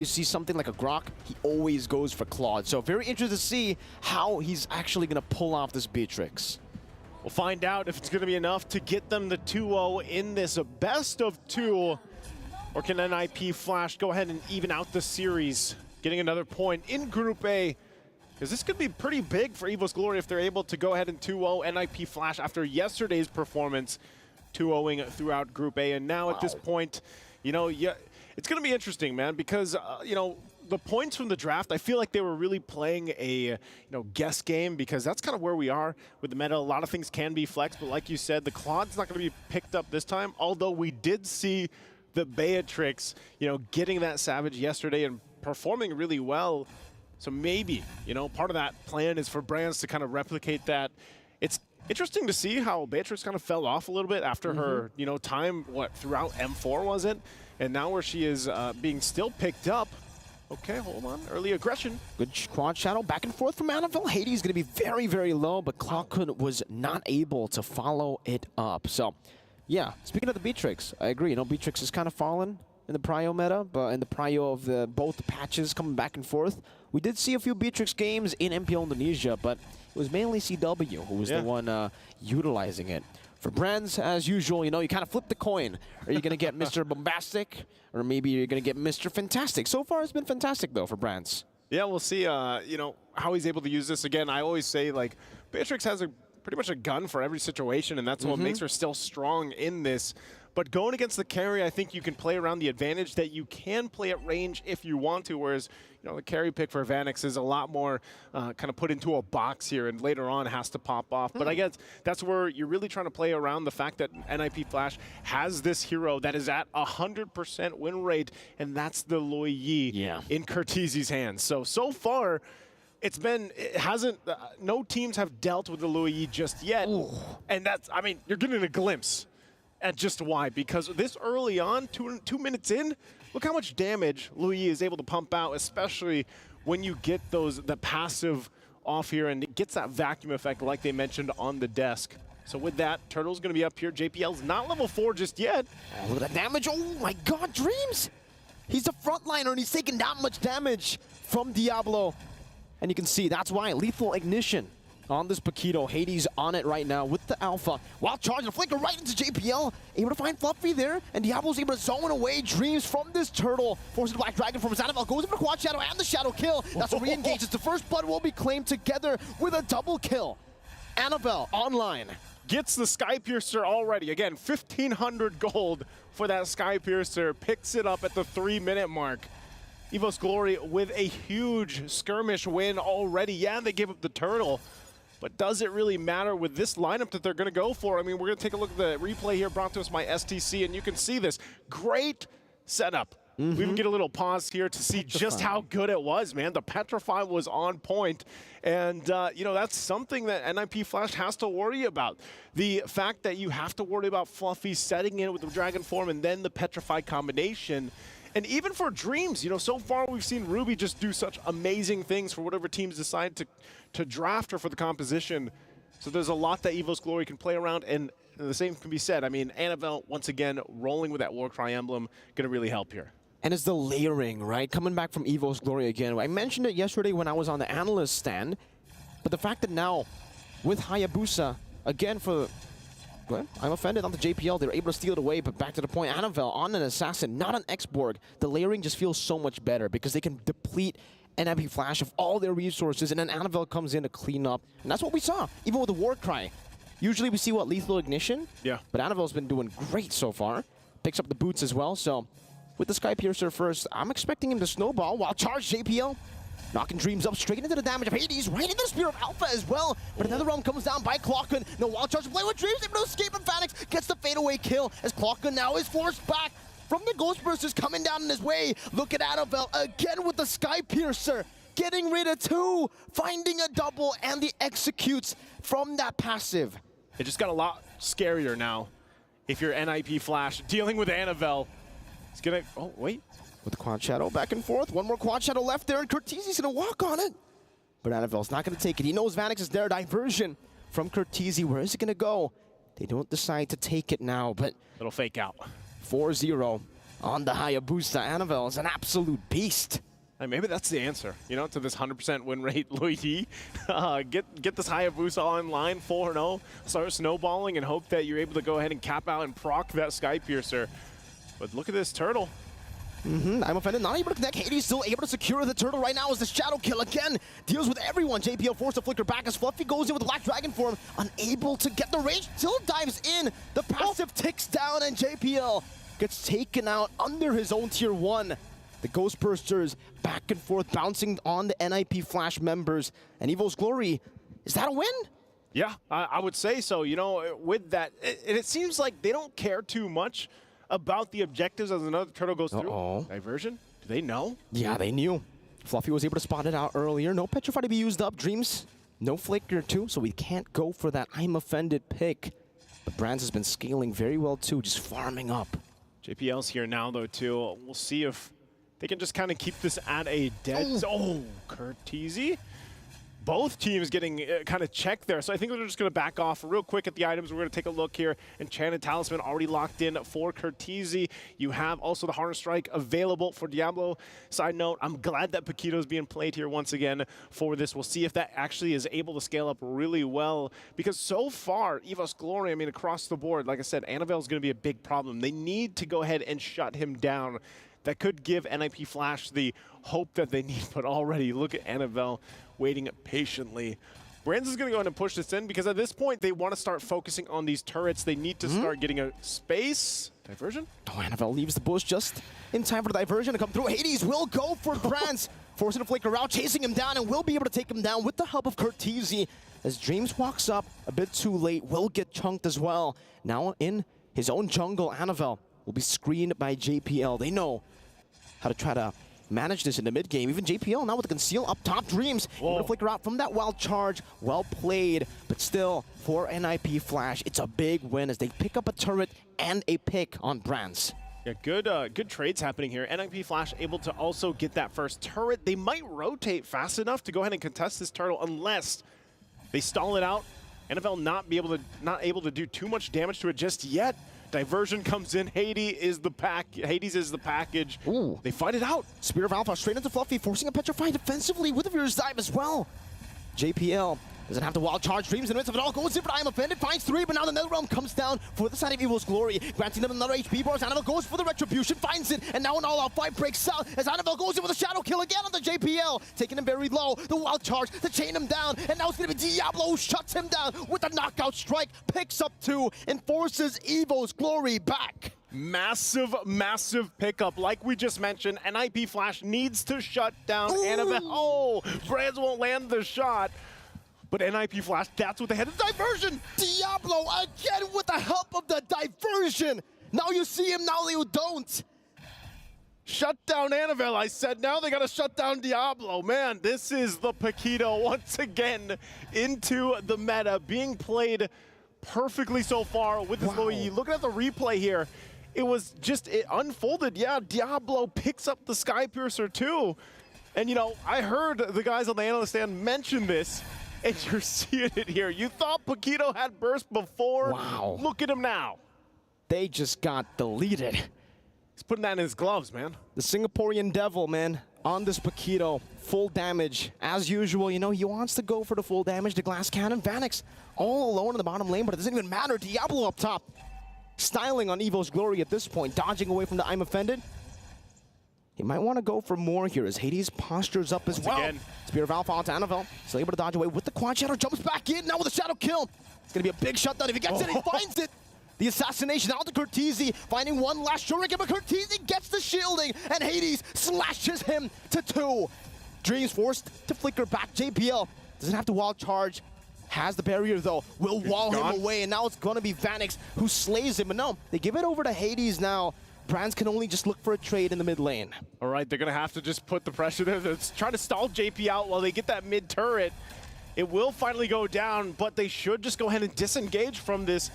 you see something like a Grok, he always goes for Claude. So very interested to see how he's actually going to pull off this Beatrix. We'll find out if it's going to be enough to get them the 2-0 in this best of 2. Or can NIP Flash go ahead and even out the series, getting another point in Group A? Because this could be pretty big for Evos Glory if they're able to go ahead and 2-0 NIP Flash after yesterday's performance, 2-0ing throughout Group A. And now at this point, you know, it's going to be interesting, man, because, you know, the points from the draft, I feel like they were really playing a guess game, because that's kind of where we are with the meta. A lot of things can be flexed, but like you said, the Claude's not going to be picked up this time, although we did see the Beatrix, getting that Savage yesterday and performing really well. So maybe, part of that plan is for brands to kind of replicate that. It's interesting to see how Beatrix kind of fell off a little bit after her, time, throughout M4 was it? And now where she is being still picked up. Okay, hold on. Early aggression. Good quad shadow back and forth from Annabelle. Hades going to be very, very low, but Clockhood was not able to follow it up. So, yeah, speaking of the Beatrix, I agree. Beatrix has kind of fallen in the prio meta, but in the prio of both the patches coming back and forth. We did see a few Beatrix games in MPL Indonesia, but it was mainly CW who was the one utilizing it. For brands, as usual, you kind of flip the coin. Are you going to get Mr. Bombastic, or maybe you're going to get Mr. Fantastic? So far, it's been fantastic, though, for brands. Yeah, we'll see, how he's able to use this. Again, I always say, Beatrix has pretty much a gun for every situation, and that's what makes her still strong in this. But going against the carry, I think you can play around the advantage that you can play at range if you want to, whereas, the carry pick for Vanix is a lot more kind of put into a box here, and later on has to pop off. But I guess that's where you're really trying to play around the fact that NIP Flash has this hero that is at 100% win rate, and that's the Loi Yi in Curtizi's hands. So far, no teams have dealt with the Loi Yi just yet. Ooh. And you're getting a glimpse at just why, because this early on, two minutes in, look how much damage Loi Yi is able to pump out, especially when you get the passive off here, and it gets that vacuum effect like they mentioned on the desk. So with that, Turtle's going to be up here. JPL's not level 4 just yet. Oh, look at that damage. Oh my god, Dreams! He's a frontliner, and he's taking that much damage from Diablo. And you can see that's why lethal ignition on this Paquito. Hades on it right now with the Alpha. While charging a flicker right into JPL. Able to find Fluffy there. And Diablo's able to zone away Dreams from this Turtle. Forces the Black Dragon from his Annabelle. Goes into the Quad Shadow and the Shadow kill. That's a re-engage. The first blood will be claimed together with a double kill. Annabelle online. Gets the Sky Piercer already. Again, 1,500 gold for that Sky Piercer. Picks it up at the 3-minute mark. Evos Glory with a huge skirmish win already. Yeah, they give up the Turtle. But does it really matter with this lineup that they're going to go for? I mean, we're going to take a look at the replay here brought to us by STC, and you can see this great setup. We even get a little pause here to see just how good it was, man. The Petrify was on point, and, that's something that NIP Flash has to worry about. The fact that you have to worry about Fluffy setting in with the Dragon Form and then the Petrify combination. And even for Dreams, so far we've seen Ruby just do such amazing things for whatever teams decide to draft her for the composition. So there's a lot that Evos Glory can play around, and the same can be said. I mean, Annabelle, once again, rolling with that Warcry emblem, going to really help here. And it's the layering, right? Coming back from Evos Glory again. I mentioned it yesterday when I was on the analyst stand, but the fact that now, with Hayabusa, again for... Well, I'm offended on the JPL. They were able to steal it away, but back to the point. Annabelle on an Assassin, not an X-Borg. The layering just feels so much better because they can deplete NIP Flash of all their resources, and then Annabelle comes in to clean up. And that's what we saw, even with the Warcry. Usually we see, lethal ignition? Yeah. But Annabelle's been doing great so far. Picks up the boots as well, so with the Sky Piercer first, I'm expecting him to snowball while charge JPL. Knocking Dreams up straight into the damage of Hades, right into the Spear of Alpha as well. But another realm comes down by Clockgun. No wild charge to play with Dreams, able to escape, and Vanix gets the fadeaway kill as Clockgun now is forced back from the Ghost Bursters coming down in his way. Look at Annabelle again with the Sky Piercer, getting rid of 2, finding a double, and the executes from that passive. It just got a lot scarier now if you're NIP Flash dealing with Annabelle. It's gonna, oh wait. With the Quad Shadow back and forth. One more Quad Shadow left there, and Curtizi's going to walk on it. But Annabelle's not going to take it. He knows Vanix is there. Diversion from Curtizi. Where is it going to go? They don't decide to take it now, but... Little fake out. 4-0. on the Hayabusa. Annabelle is an absolute beast. And maybe that's the answer, you know, to this 100% win rate, Luigi. Get this Hayabusa online, 4-0, start snowballing, and hope that you're able to go ahead and cap out and proc that Sky Piercer. But look at this turtle. I'm offended, not able to connect. Hades still able to secure the turtle right now as the Shadow Kill again deals with everyone. JPL forced to flicker back as Fluffy goes in with the Black Dragon form, unable to get the rage. Still dives in. The passive ticks down, and JPL gets taken out under his own tier 1. The Ghost Bursters back and forth, bouncing on the NIP Flash members. And Evos Glory, is that a win? Yeah, I would say so. You know, with that, it seems like they don't care too much about the objectives as another turtle goes through. Diversion? Do they know? Yeah, they knew. Fluffy was able to spot it out earlier. No Petrify to be used up. Dreams, no Flicker too, so we can't go for that I'm offended pick. But Brands has been scaling very well too, just farming up. JPL's here now though too. We'll see if they can just kind of keep this at a dead. Oh, Curtizi. Both teams getting kind of checked there. So I think we're just going to back off real quick at the items. We're going to take a look here. Enchanted Talisman already locked in for Curtizi. You have also the Harness Strike available for Diablo. Side note, I'm glad that Paquito's being played here once again for this. We'll see if that actually is able to scale up really well. Because so far, Evos Glory, I mean, across the board, like I said, Annabelle's going to be a big problem. They need to go ahead and shut him down. That could give NIP Flash the hope that they need, but already look at Annabelle waiting patiently. Brands is going to go ahead and push this in because at this point they want to start focusing on these turrets. They need to start getting a space. Diversion? Oh, Annabelle leaves the bush just in time for the diversion to come through. Hades will go for Brands, forcing to flicker out, chasing him down, and will be able to take him down with the help of Curtizi. As Dreams walks up a bit too late, will get chunked as well. Now in his own jungle, Annabelle will be screened by JPL. They know how to try to manage this in the mid game. Even JPL now with the conceal up top. Dreams able to flicker out from that wild charge. Well played, but still for NIP Flash, it's a big win as they pick up a turret and a pick on Brands. Yeah, good trades happening here. NIP Flash able to also get that first turret. They might rotate fast enough to go ahead and contest this turtle unless they stall it out. NFL not able to do too much damage to it just yet. Diversion comes in. Hades is the package. Ooh. They fight it out. Spear of Alpha straight into Fluffy, forcing a Petrify defensively with a Fierce Dive as well. JPL doesn't have to wild charge. Dreams in the midst of it all. Goes in for I am offended. Finds 3, but now the Netherrealm comes down for the side of Evos Glory, granting them another HP bars. Annabelle goes for the Retribution, finds it, and now an all-out fight breaks out as Annabelle goes in with a Shadow Kill again on the JPL, taking him very low. The wild charge to chain him down, and now it's going to be Diablo who shuts him down with a knockout strike, picks up 2, and forces Evos Glory back. Massive, massive pickup. Like we just mentioned, NIP Flash needs to shut down Annabelle. Oh, Brands won't land the shot. But NIP Flash, that's what they had. The diversion! Diablo again with the help of the diversion! Now you see him, now you don't! Shut down Annabelle, I said. Now they gotta shut down Diablo. Man, this is the Paquito once again into the meta, being played perfectly so far with this Louis. Looking at the replay here, it unfolded. Yeah, Diablo picks up the Sky Piercer too. And you know, I heard the guys on the analyst stand mention this, and you're seeing it here. You thought Paquito had burst before? Wow. Look at him now. They just got deleted. He's putting that in his gloves, man. The Singaporean Devil, man, on this Paquito. Full damage. As usual, you know, he wants to go for the full damage. The Glass Cannon. Vanix all alone in the bottom lane, but it doesn't even matter. Diablo up top. Styling on Evos Glory at this point, dodging away from the I'm offended. He might want to go for more here as Hades postures up as well. Again. Spear of Alpha onto Annabelle. Still able to dodge away with the Quad Shadow. Jumps back in now with a Shadow Kill. It's going to be a big shutdown. If he gets it, he finds it. The assassination out to Curtizi, finding one last Shuriken, but Curtizi gets the shielding, and Hades slashes him to 2. Dreams forced to flicker back. JPL doesn't have to wild charge. Has the barrier though. Will wall him away, and now it's going to be Vanix who slays him. But no, they give it over to Hades now. Brands can only just look for a trade in the mid lane. All right, they're going to have to just put the pressure there. They're trying to stall JP out while they get that mid turret. It will finally go down, but they should just go ahead and disengage from this.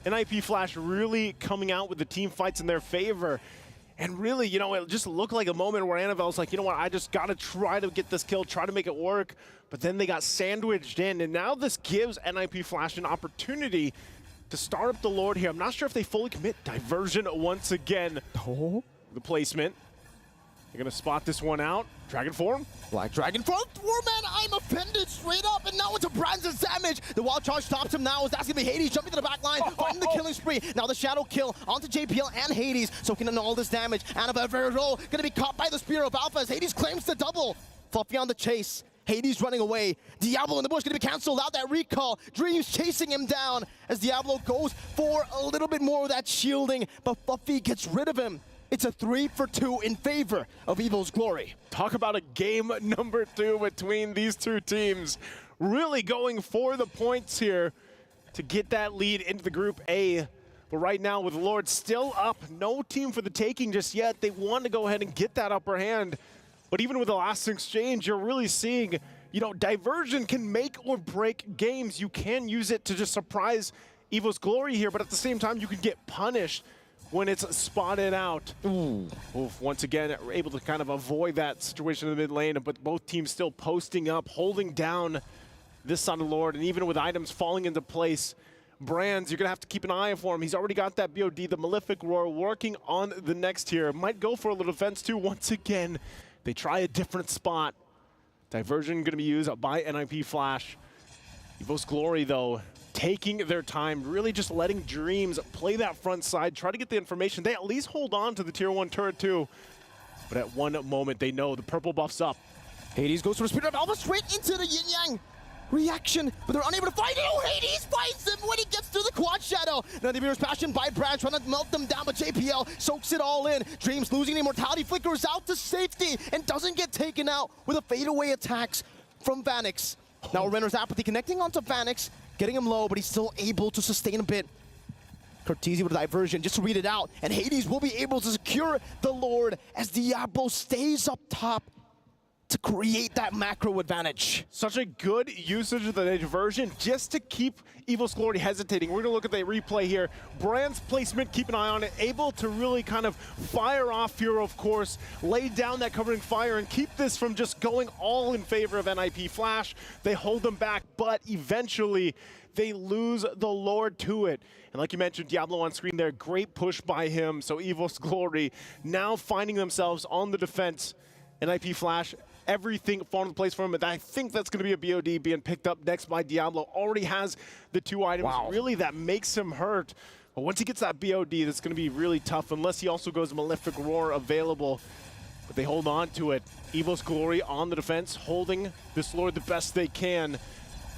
NIP Flash really coming out with the team fights in their favor. And really, you know, it just looked like a moment where Annabelle's like, you know what, I just got to try to get this kill, try to make it work. But then they got sandwiched in, and now this gives NIP Flash an opportunity to start up the Lord here. I'm not sure if they fully commit. Diversion once again. Oh, the placement. They're going to spot this one out. Dragon form. Black Dragon for man, I'm offended straight up, and now it's a Brand's damage. The wild charge stops him now, as that's gonna be Hades jumping to the back line, fighting the killing spree. Now the shadow kill onto JPL and Hades, soaking in all this damage. Annabelle very low, gonna be caught by the Spear of Alpha as Hades claims the double. Fluffy on the chase. Hades running away. Diablo in the bush gonna be canceled out, that recall. Dreams chasing him down as Diablo goes for a little bit more of that shielding, but Fluffy gets rid of him. It's a 3-for-2 in favor of Evos Glory. Talk about a game number 2 between these two teams. Really going for the points here to get that lead into the Group A. But right now with Lord still up, no team for the taking just yet. They want to go ahead and get that upper hand. But even with the last exchange, you're really seeing, you know, diversion can make or break games. You can use it to just surprise Evos Glory here, but at the same time, you can get punished when it's spotted out. Oof, once again, we're able to kind of avoid that situation in the mid lane, but both teams still posting up, holding down this side of Lord, and even with items falling into place, Brands, you're gonna have to keep an eye for him. He's already got that BOD, the Malefic Roar, working on the next tier. Might go for a little defense too. Once again, they try a different spot. Diversion gonna be used by NIP Flash. Evos Glory though, taking their time, really just letting Dreams play that front side, try to get the information. They at least hold on to the tier 1 turret too. But at one moment, they know the purple buff's up. Hades goes for a Spear of Alpha straight into the Yin Yang. Reaction, but they're unable to fight it. Oh, Hades finds him when he gets through the quad shadow. Now the Mirror's Passion by Brand trying to melt them down, but JPL soaks it all in. Dreams losing the immortality, flickers out to safety and doesn't get taken out with a fadeaway attacks from Vanix. Now Renner's Apathy connecting onto Vanix, getting him low, but he's still able to sustain a bit. Cortese with a diversion just to read it out, and Hades will be able to secure the Lord as Diablo stays up top to create that macro advantage. Such a good usage of the diversion just to keep Evos Glory hesitating. We're gonna look at the replay here. Brand's placement, keep an eye on it, able to really kind of fire off here, of course, lay down that covering fire and keep this from just going all in favor of NIP Flash. They hold them back, but eventually they lose the Lord to it. And like you mentioned, Diablo on screen there, great push by him. So Evos Glory now finding themselves on the defense. NIP Flash, everything falling into place for him, and I think that's going to be a BOD being picked up next by Diablo. Already has the 2 items, really, that makes him hurt. But once he gets that BOD, that's going to be really tough, unless he also goes Malefic Roar available. But they hold on to it. Evos Glory on the defense, holding this Lord the best they can.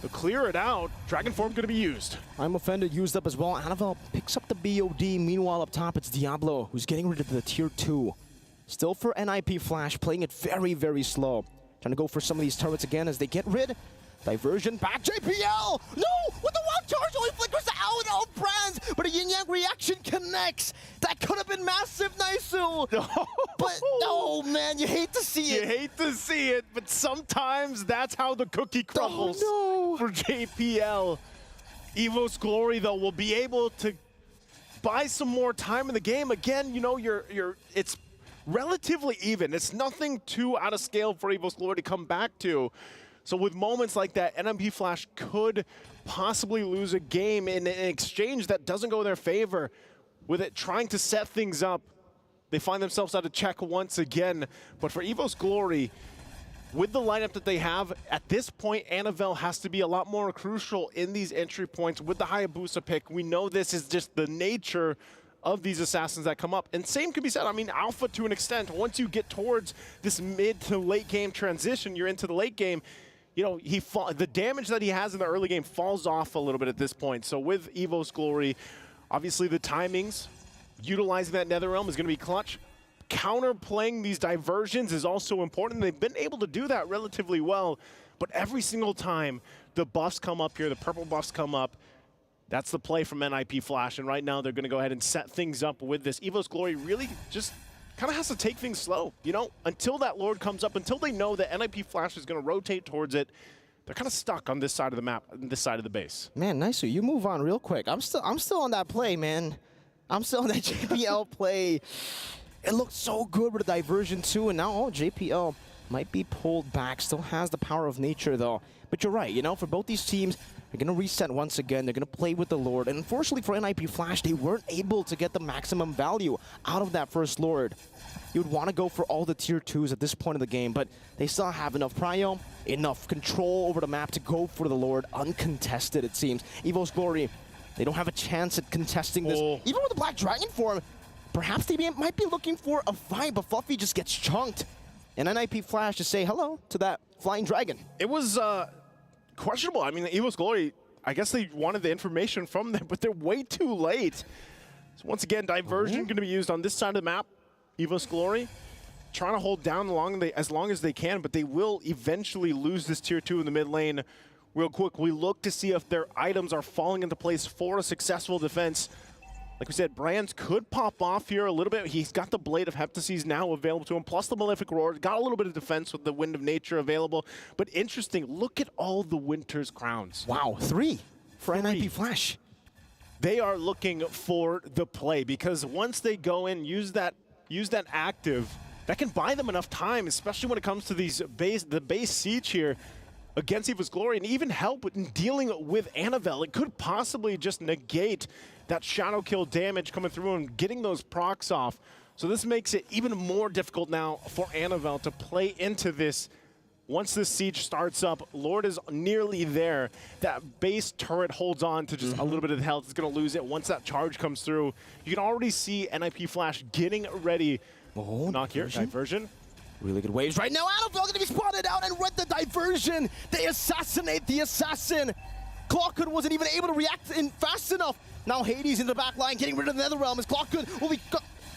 To clear it out, Dragon Form going to be used. I'm offended, used up as well. Annabelle picks up the BOD. Meanwhile, up top, it's Diablo, who's getting rid of the tier 2. Still for NIP Flash, playing it very, very slow. Trying to go for some of these turrets again as they get rid. Diversion back, JPL! No! With the wild charge, only flickers out of Brands, but a Yin Yang reaction connects. That could have been massive, Naisu! But, oh man, you hate to see it. You hate to see it, but sometimes that's how the cookie crumbles for JPL. Evos Glory, though, will be able to buy some more time in the game. Again, you know, it's relatively even. It's nothing too out of scale for Evos Glory to come back to. So with moments like that, NMP Flash could possibly lose a game in an exchange that doesn't go in their favor. With it trying to set things up, they find themselves out of check once again. But for Evos Glory, with the lineup that they have, at this point, Annabelle has to be a lot more crucial in these entry points with the Hayabusa pick. We know this is just the nature of these assassins that come up. And same can be said, I mean, Alpha to an extent. Once you get towards this mid to late game transition, you're into the late game, you know, the damage that he has in the early game falls off a little bit at this point. So with Evos Glory, obviously the timings, utilizing that Netherrealm is going to be clutch. Counterplaying these diversions is also important. They've been able to do that relatively well, but every single time the buffs come up here, the purple buffs come up, that's the play from NIP Flash, and right now they're going to go ahead and set things up with this. Evos Glory really just kind of has to take things slow, you know, until that Lord comes up, until they know that NIP Flash is going to rotate towards it. They're kind of stuck on this side of the map, this side of the base. Man, Naisu, you move on real quick. I'm still on that play, man. I'm still on that JPL play. It looked so good with the diversion too, and now JPL might be pulled back. Still has the power of nature, though. But you're right, you know, for both these teams, they're going to reset once again. They're going to play with the Lord. And unfortunately for NIP Flash, they weren't able to get the maximum value out of that first Lord. You would want to go for all the tier 2s at this point of the game, but they still have enough prio, enough control over the map to go for the Lord, uncontested, it seems. Evos Glory, they don't have a chance at contesting this. Even with the Black Dragon form, perhaps they might be looking for a fight, but Fluffy just gets chunked. And NIP Flash to say hello to that Flying Dragon. It was questionable. I mean, the Evos Glory, I guess they wanted the information from them, but they're way too late. So once again, diversion going to be used on this side of the map. Evos Glory trying to hold down as long as they can, but they will eventually lose this tier 2 in the mid lane. Real quick, we look to see if their items are falling into place for a successful defense. Like we said, Brands could pop off here a little bit. He's got the Blade of Heptases now available to him, plus the Malefic Roar. Got a little bit of defense with the Wind of Nature available. But interesting, look at all the Winter's Crowns. Wow, 3 for NIP Flash. They are looking for the play, because once they go in, use that active, that can buy them enough time, especially when it comes to the base siege here against Evos Glory, and even help in dealing with Annabelle. It could possibly just negate that shadow kill damage coming through and getting those procs off. So this makes it even more difficult now for Annabelle to play into this. Once this siege starts up, Lord is nearly there. That base turret holds on to just a little bit of the health. It's going to lose it once that charge comes through. You can already see NIP Flash getting ready. Oh, knock here, diversion. Really good waves right now. Annabelle going to be spotted out and read the diversion. They assassinate the assassin. Clockhood wasn't even able to react in fast enough. Now Hades in the back line getting rid of the Netherrealm as Clockhood will be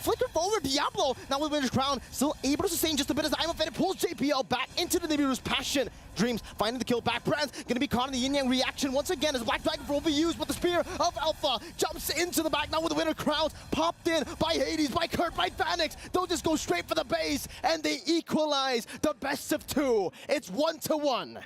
flickered forward. Diablo now with Winter's Crown still able to sustain just a bit as Iron Fed pulls JPL back into the Nibiru's Passion. Dreams finding the kill back. Brands gonna be caught in the yin-yang reaction once again as Black Dragon will be used, but the Spear of Alpha jumps into the back now with the Winter Crowns popped in by Hades, by Kurt, by Phoenix. They'll just go straight for the base and they equalize the best of 2. It's 1-1.